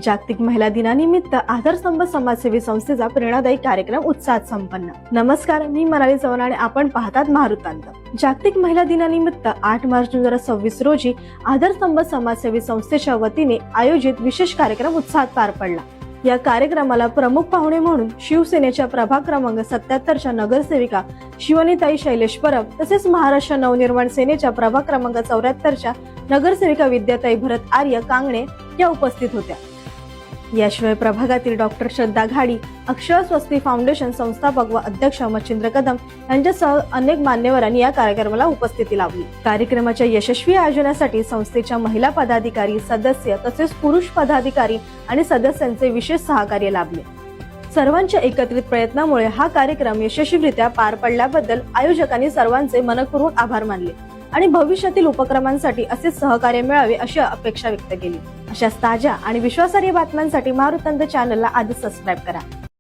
जागतिक महिला दिनानिमित्त आधारस्तंभ समाजसेवी संस्थेचा प्रेरणादायी कार्यक्रम उत्साहात संपन्न। नमस्कार, मी मनाली चव्हाण आणि आपण पाहतात मारुतांत। जागतिक महिला दिनानिमित्त 8 मार्च 2026 रोजी आधारस्तंभ समाजसेवी संस्थेच्या वतीने आयोजित विशेष कार्यक्रम उत्साहात पार पडला। या कार्यक्रमाला प्रमुख पाहुणे म्हणून शिवसेनेच्या प्रभाग क्रमांक 77च्या नगरसेविका शिवनीताई शैलेश परब तसेच महाराष्ट्र नवनिर्माण सेनेच्या प्रभाग क्रमांक 74च्या नगरसेविका विद्याताई भरत आर्य कांगणे या उपस्थित होत्या। याशिवाय प्रभागातील डॉक्टर श्रद्धा घाडी, अक्षर स्वस्ती फाउंडेशन संस्थापक व अध्यक्ष मच्छिंद्र कदम यांच्यासह अनेक मान्यवरांनी या कार्यक्रमाला उपस्थिती लावली। कार्यक्रमाच्या यशस्वी आयोजनासाठी संस्थेच्या महिला पदाधिकारी, सदस्य तसेच पुरुष पदाधिकारी आणि सदस्यांचे विशेष सहकार्य लाभले। सर्वांच्या एकत्रित प्रयत्नामुळे हा कार्यक्रम यशस्वीरित्या पार पडल्याबद्दल आयोजकांनी सर्वांचे मनपूर्वक आभार मानले आणि भविष्यातील उपक्रमांसाठी असे सहकार्य मिळावे अशी अपेक्षा व्यक्त केली। अशाच ताज्या आणि विश्वासार्ह बातम्यांसाठी मारुतांत चॅनलला आजच सबस्क्राईब करा।